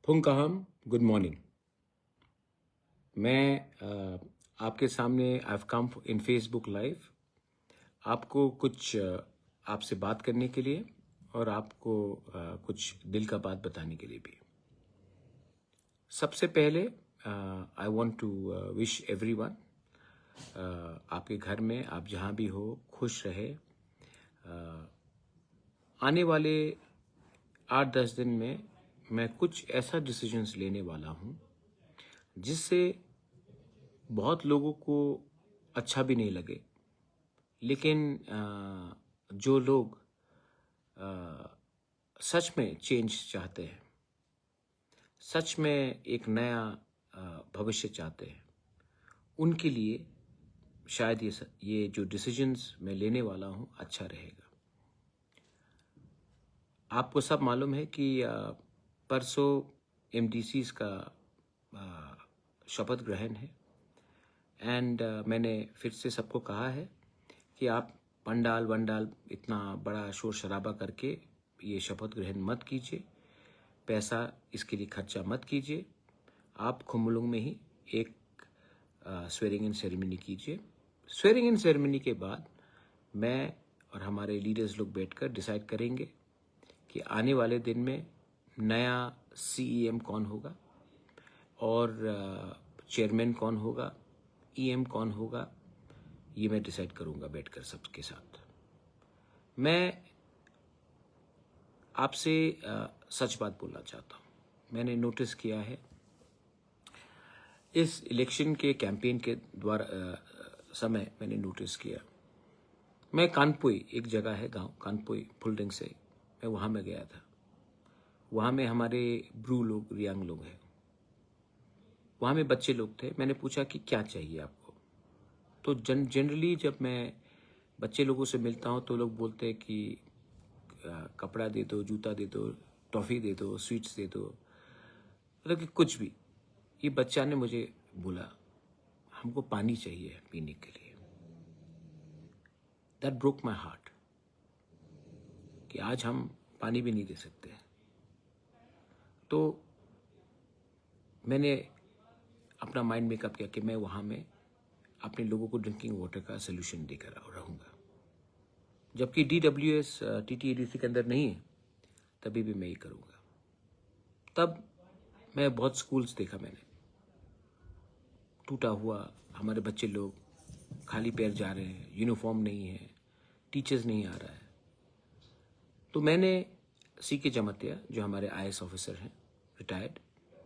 फुंकाहम, good morning. मैं आपके सामने I have come in Facebook live आपको कुछ आपसे बात करने के लिए और आपको कुछ दिल का बात बताने के लिए भी। सबसे पहले I want to wish everyone आपके घर में आप जहाँ भी हो खुश रहे। आने वाले 8-10 दिन में मैं कुछ ऐसा डिसीजंस लेने वाला हूँ जिससे बहुत लोगों को अच्छा भी नहीं लगे, लेकिन जो लोग सच में चेंज चाहते हैं, सच में एक नया भविष्य चाहते हैं, उनके लिए शायद ये जो डिसीजंस मैं लेने वाला हूँ अच्छा रहेगा। आपको सब मालूम है कि परसों एमडीसीज का शपथ ग्रहण है एंड मैंने फिर से सबको कहा है कि आप पंडाल वंडाल इतना बड़ा शोर शराबा करके ये शपथ ग्रहण मत कीजिए, पैसा इसके लिए खर्चा मत कीजिए। आप खुम्बलुंग में ही एक स्वेरिंग इन सेरेमनी कीजिए। स्वेरिंग इन सेरेमनी के बाद मैं और हमारे लीडर्स लोग बैठकर डिसाइड करेंगे कि आने वाले दिन में नया सीईएम कौन होगा और चेयरमैन कौन होगा, ईएम कौन होगा, ये मैं डिसाइड करूंगा बैठकर सबके साथ। मैं आपसे सच बात बोलना चाहता हूँ। मैंने नोटिस किया है इस इलेक्शन के कैंपेन के द्वारा समय मैंने नोटिस किया, मैं कानपुई, एक जगह है गांव कानपुई फुलडिंग से, मैं वहाँ में गया था। वहाँ में हमारे ब्रू लोग, रियांग लोग हैं, वहाँ में बच्चे लोग थे। मैंने पूछा कि क्या चाहिए आपको, तो जनरली जब मैं बच्चे लोगों से मिलता हूँ तो लोग बोलते हैं कि कपड़ा दे दो, जूता दे दो, टॉफ़ी दे दो, स्वीट्स दे दो, मतलब कि कुछ भी। ये बच्चा ने मुझे बोला हमको पानी चाहिए पीने के लिए। दैट ब्रोक माई हार्ट कि आज हम पानी भी नहीं दे सकते। तो मैंने अपना माइंड मेकअप किया कि मैं वहाँ में अपने लोगों को ड्रिंकिंग वाटर का सोल्यूशन देकर रहूँगा। जबकि DWS TTADC के अंदर नहीं है, तभी भी मैं ये करूँगा। तब मैं बहुत स्कूल्स देखा, मैंने टूटा हुआ, हमारे बच्चे लोग खाली पैर जा रहे हैं, यूनिफॉर्म नहीं है, टीचर्स नहीं आ रहा है। तो मैंने CK जमातिया, जो हमारे IAS ऑफिसर हैं रिटायर्ड,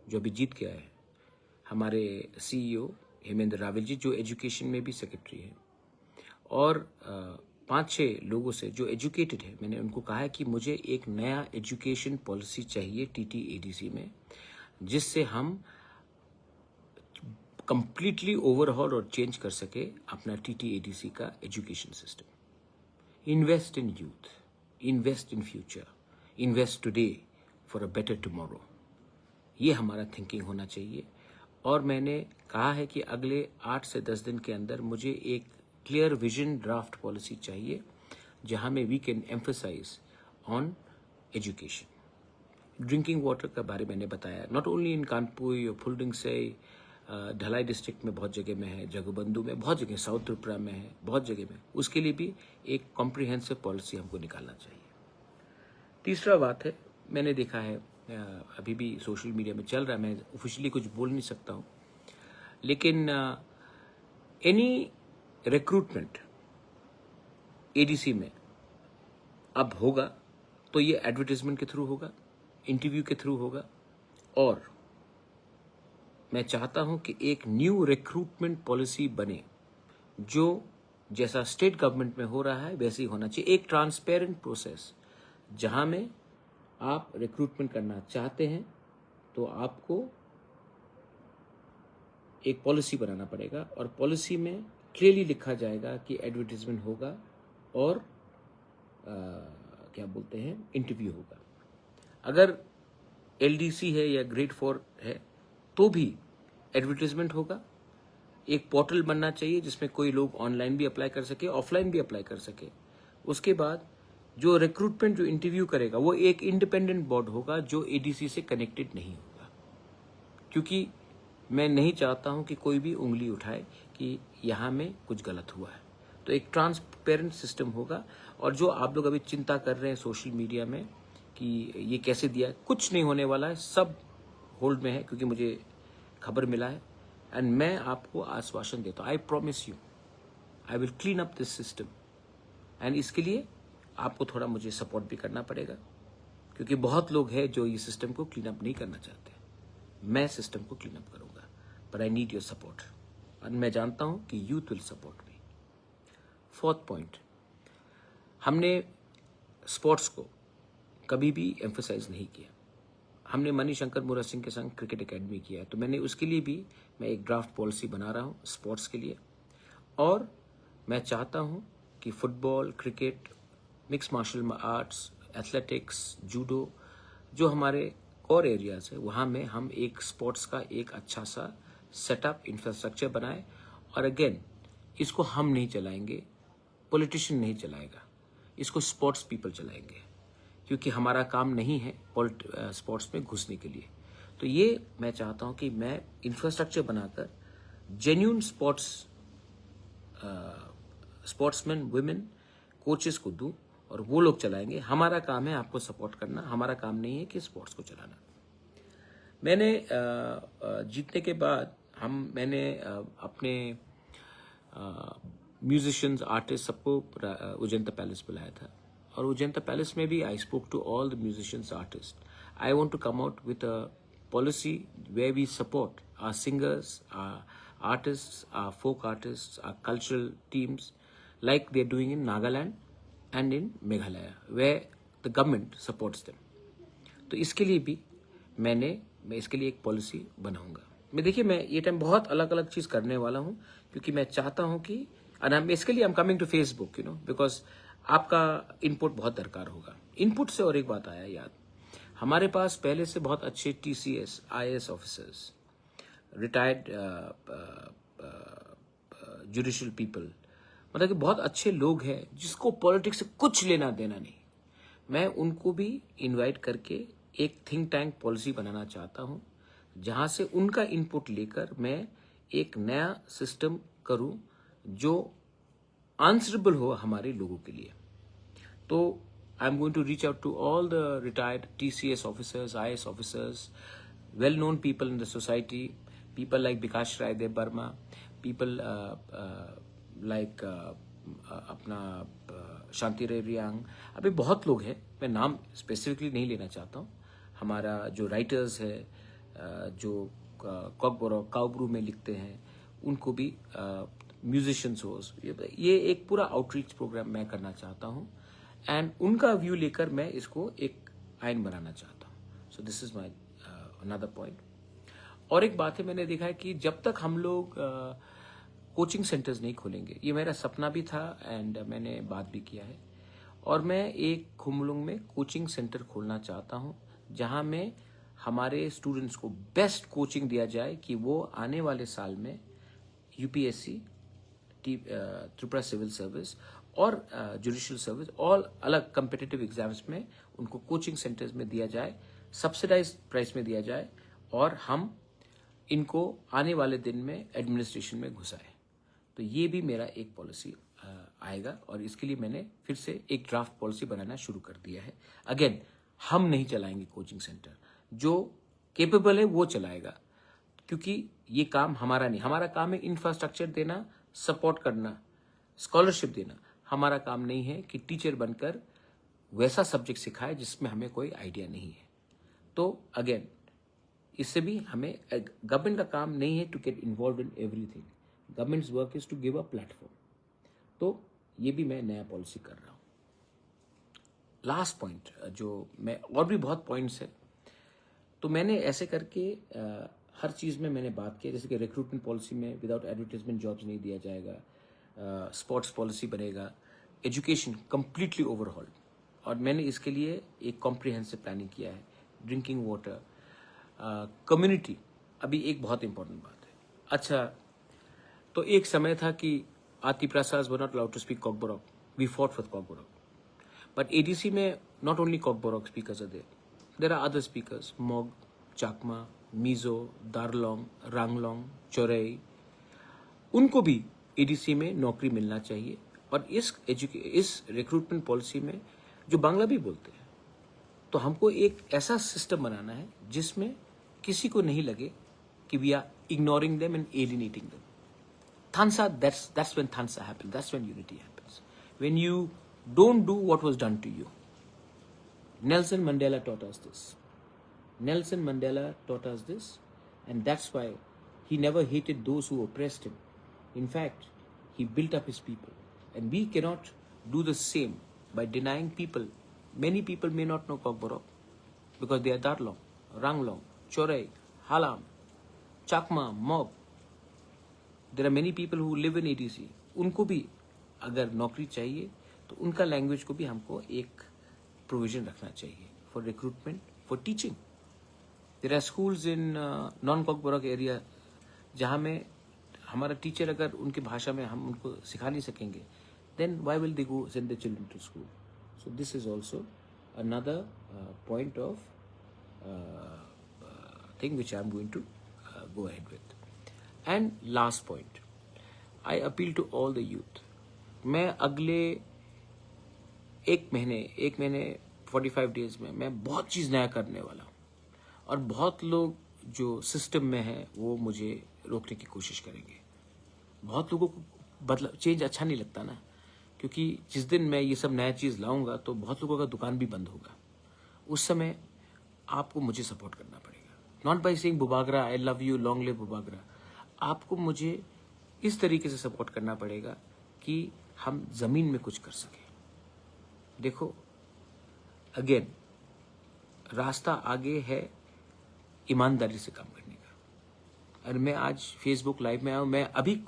जो अभी जीत के आए हैं, हमारे CEO हेमेंद्र रावल जी, जो एजुकेशन में भी सेक्रेटरी हैं, और 5-6 लोगों से जो एजुकेटेड है, मैंने उनको कहा है कि मुझे एक नया एजुकेशन पॉलिसी चाहिए TTADC में, जिससे हम कंप्लीटली ओवरहॉल और चेंज कर सके अपना TTADC का education system. Invest in youth, invest in future, invest today for a better tomorrow, ये हमारा थिंकिंग होना चाहिए। और मैंने कहा है कि अगले 8 से 10 दिन के अंदर मुझे एक क्लियर विजन ड्राफ्ट पॉलिसी चाहिए, जहां में we can emphasize on education. Drinking water का बारे मैंने बताया, नॉट ओनली इन कानपुर और फुलडिंग से, ढलाई डिस्ट्रिक्ट में बहुत जगह में है, जगबंधु में बहुत जगह, साउथ त्रिपुरा में है, बहुत जगह में। उसके लिए भी एक कॉम्प्रिहेंसिव पॉलिसी हमको निकालना चाहिए। तीसरा बात है, मैंने देखा है अभी भी सोशल मीडिया में चल रहा है, मैं ऑफिशियली कुछ बोल नहीं सकता हूँ, लेकिन एनी रिक्रूटमेंट ADC में अब होगा तो ये एडवर्टाइजमेंट के थ्रू होगा, इंटरव्यू के थ्रू होगा। और मैं चाहता हूं कि एक न्यू रिक्रूटमेंट पॉलिसी बने, जो जैसा स्टेट गवर्नमेंट में हो रहा है वैसे ही होना चाहिए। एक ट्रांसपेरेंट प्रोसेस, जहां में आप रिक्रूटमेंट करना चाहते हैं तो आपको एक पॉलिसी बनाना पड़ेगा, और पॉलिसी में क्लियरली लिखा जाएगा कि एडवर्टाइजमेंट होगा और क्या बोलते हैं, इंटरव्यू होगा। अगर LDC है या ग्रेड 4 है तो भी एडवर्टाइजमेंट होगा। एक पोर्टल बनना चाहिए जिसमें कोई लोग ऑनलाइन भी अप्लाई कर सके, ऑफलाइन भी अप्लाई कर सके। उसके बाद जो रिक्रूटमेंट, जो इंटरव्यू करेगा, वो एक इंडिपेंडेंट बोर्ड होगा जो ADC से कनेक्टेड नहीं होगा। क्योंकि मैं नहीं चाहता हूं कि कोई भी उंगली उठाए कि यहाँ में कुछ गलत हुआ है। तो एक ट्रांसपेरेंट सिस्टम होगा। और जो आप लोग अभी चिंता कर रहे हैं सोशल मीडिया में कि ये कैसे दिया, कुछ नहीं होने वाला है, सब होल्ड में है, क्योंकि मुझे खबर मिला है। एंड मैं आपको आश्वासन देता हूँ, I promise you I will clean up this system. And इसके लिए आपको थोड़ा मुझे सपोर्ट भी करना पड़ेगा, क्योंकि बहुत लोग हैं जो ये सिस्टम को क्लीन अप नहीं करना चाहते। मैं सिस्टम को क्लीन अप करूंगा, but I need your support. और मैं जानता हूं कि youth will support me. Fourth point, हमने स्पोर्ट्स को कभी भी एम्फसाइज नहीं किया। हमने मणिशंकर मुरा सिंह के संग क्रिकेट एकेडमी किया है, तो मैंने उसके लिए भी मैं एक ड्राफ्ट पॉलिसी बना रहा हूँ स्पोर्ट्स के लिए। और मैं चाहता हूँ कि football, cricket, mix martial arts, athletics, judo, जो हमारे कोर एरियाज है, वहाँ में हम एक स्पोर्ट्स का एक अच्छा सा सेटअप, इंफ्रास्ट्रक्चर बनाए। और अगेन, इसको हम नहीं चलाएंगे, पॉलिटिशियन नहीं चलाएगा, इसको स्पोर्ट्स पीपल चलाएंगे, क्योंकि हमारा काम नहीं है स्पोर्ट्स में घुसने के लिए। तो ये मैं चाहता हूँ कि मैं इंफ्रास्ट्रक्चर बनाकर जेन्यून स्पोर्ट्समैन, वुमेन, कोचेस को दूं और वो लोग चलाएंगे। हमारा काम है आपको सपोर्ट करना, हमारा काम नहीं है कि स्पोर्ट्स को चलाना। मैंने जीतने के बाद मैंने अपने म्यूजिशियंस, आर्टिस्ट सबको उजंता पैलेस बुलाया था। और उजंता पैलेस में भी I spoke to all the musicians, artist. I want to come out with a policy where we support our singers, our artists, our folk artists, our cultural teams, like they're doing in Nagaland and in Meghalaya, where the government supports them. तो इसके लिए भी मैं इसके लिए एक policy बनाऊंगा। देखिए, मैं ये टाइम बहुत अलग अलग चीज करने वाला हूँ, क्योंकि मैं चाहता हूँ कि इसके लिए I am coming to Facebook, because आपका इनपुट बहुत दरकार होगा। इनपुट से और एक बात आया याद, हमारे पास पहले से बहुत अच्छे TCS, IAS officers, retired judicial people, मतलब कि बहुत अच्छे लोग हैं जिसको पॉलिटिक्स से कुछ लेना देना नहीं। मैं उनको भी इनवाइट करके एक थिंक टैंक पॉलिसी बनाना चाहता हूं, जहां से उनका इनपुट लेकर मैं एक नया सिस्टम करूं जो आंसरेबल हो हमारे लोगों के लिए। तो I'm going to reach out to all the retired TCS officers, IAS officers, well-known people in the society, people like Bikash Rai Dev Burma, people like अपना शांति रे रियांग, अभी बहुत लोग हैं, मैं नाम स्पेसिफिकली नहीं लेना चाहता हूँ। हमारा जो राइटर्स है, जो कॉकबोरो काउब्रू में लिखते हैं, उनको भी म्यूजिशियंस हो, ये एक पूरा आउटरीच प्रोग्राम मैं करना चाहता हूँ। एंड उनका व्यू लेकर मैं इसको एक आइन बनाना चाहता हूँ। So this is my another point. और एक बात है, मैंने देखा है कि जब तक हम लोग कोचिंग सेंटर्स नहीं खोलेंगे, ये मेरा सपना भी था एंड मैंने बात भी किया है, और मैं एक खुमलुंग में कोचिंग सेंटर खोलना चाहता हूँ, जहाँ में हमारे स्टूडेंट्स को बेस्ट कोचिंग दिया जाए कि वो आने वाले साल में UPSC, त्रिपुरा सिविल सर्विस और जुडिशियल सर्विस, और अलग कम्पिटिटिव एग्जाम्स में उनको कोचिंग सेंटर्स में दिया जाए, सब्सिडाइज प्राइस में दिया जाए, और हम इनको आने वाले दिन में एडमिनिस्ट्रेशन में घुसाए। तो ये भी मेरा एक पॉलिसी आएगा, और इसके लिए मैंने फिर से एक ड्राफ्ट पॉलिसी बनाना शुरू कर दिया है। अगेन, हम नहीं चलाएंगे कोचिंग सेंटर, जो केपेबल है वो चलाएगा, क्योंकि ये काम हमारा नहीं। हमारा काम है इंफ्रास्ट्रक्चर देना, सपोर्ट करना, स्कॉलरशिप देना। हमारा काम नहीं है कि टीचर बनकर वैसा सब्जेक्ट सिखाए जिसमें हमें कोई आइडिया नहीं है। तो अगेन, इससे भी हमें, गवर्नमेंट का काम नहीं है to get involve in everything, governments work is to give a platform. तो ये भी मैं नया पॉलिसी कर रहा हूँ। लास्ट पॉइंट, जो मैं, और भी बहुत पॉइंट्स है, तो मैंने ऐसे करके हर चीज़ में मैंने बात की, जैसे कि रिक्रूटमेंट पॉलिसी में विदाउट एडवर्टाइजमेंट जॉब्स नहीं दिया जाएगा, स्पोर्ट्स पॉलिसी बनेगा, एजुकेशन कंप्लीटली ओवरहॉल, और मैंने इसके लिए एक कॉम्प्रिहेंसिव प्लानिंग किया है। ड्रिंकिंग वाटर, कम्युनिटी, अभी एक बहुत इंपॉर्टेंट बात है। अच्छा, तो एक समय था कि आती प्रसाद were not allowed to speak Kokborok, we fought for Kokborok, but ADC में not only Kokborok speakers are there are other speakers, Mog, Chakma, Mizo, दारलोंग, Ranglong, Chaurai, उनको भी एडीसी में नौकरी मिलना चाहिए। और इस रिक्रूटमेंट पॉलिसी में जो बांग्ला भी बोलते हैं, तो हमको एक ऐसा सिस्टम बनाना है जिसमें किसी को नहीं लगे कि we are ignoring them and alienating them. Tansa, that's when Tansa happens. That's when unity happens. When you don't do what was done to you. Nelson Mandela taught us this. Nelson Mandela taught us this, and that's why he never hated those who oppressed him. In fact, he built up his people. And we cannot do the same by denying people. Many people may not know Kokborok because they are Darlong, Ranglong, Chorai, Halam, Chakma, Mob. There are many people who live in ATC. उनको भी अगर नौकरी चाहिए तो उनका language को भी हमको एक प्रोविजन रखना चाहिए for recruitment, for teaching. There are schools in non Kokborok area जहाँ में हमारा टीचर अगर उनकी भाषा में हम उनको सिखा नहीं सकेंगे, then why will they go send their children to school? So this is also another point of thing which I am going to go ahead with. And last point, I appeal to all the youth. मैं अगले एक महीने 45 days में मैं बहुत चीज़ नया करने वाला हूँ, और बहुत लोग जो सिस्टम में हैं वो मुझे रोकने की कोशिश करेंगे. बहुत लोगों को बदलाव, चेंज अच्छा नहीं लगता ना, क्योंकि जिस दिन मैं ये सब नया चीज़ लाऊंगा तो बहुत लोगों का दुकान भी बंद होगा. उस समय आपको मुझे सपोर्ट करना पड़ेगा. Not by saying Bubagra I love you, long live Bubagra. आपको मुझे इस तरीके से सपोर्ट करना पड़ेगा कि हम ज़मीन में कुछ कर सकें. देखो, अगेन रास्ता आगे है ईमानदारी से काम करने का. और मैं आज फेसबुक लाइव में आया हूँ. मैं अभी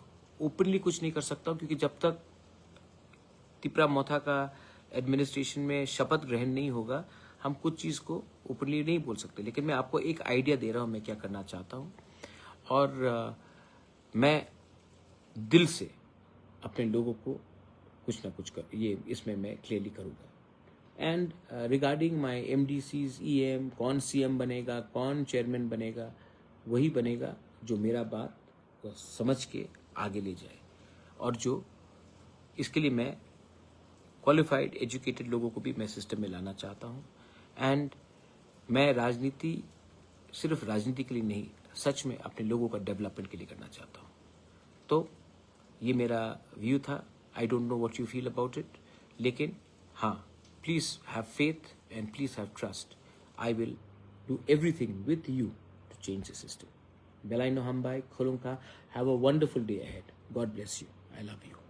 ओपनली कुछ नहीं कर सकता हूँ क्योंकि जब तक तिपरा मोथा का एडमिनिस्ट्रेशन में शपथ ग्रहण नहीं होगा हम कुछ चीज़ को ओपनली नहीं बोल सकते. लेकिन मैं आपको एक आइडिया दे रहा हूँ मैं क्या करना चाहता हूँ, और मैं दिल से अपने लोगों को कुछ ना कुछ कर ये इसमें मैं क्लियरली करूँगा. And regarding my MDCs, EM, कौन CM बनेगा, कौन चेयरमैन बनेगा, वही बनेगा जो मेरा बात को समझ के आगे ले जाए, और जो इसके लिए मैं क्वालिफाइड एजुकेटेड लोगों को भी मैं सिस्टम में लाना चाहता हूँ. एंड मैं राजनीति सिर्फ राजनीति के लिए नहीं, सच में अपने लोगों का डेवलपमेंट के लिए करना चाहता हूँ. तो ये मेरा व्यू था. I don't know what you feel about it, लेकिन हाँ, please have faith and please have trust. I will do everything with you to change the system. Belaino Hambai, Khulunka, have a wonderful day ahead. God bless you. I love you.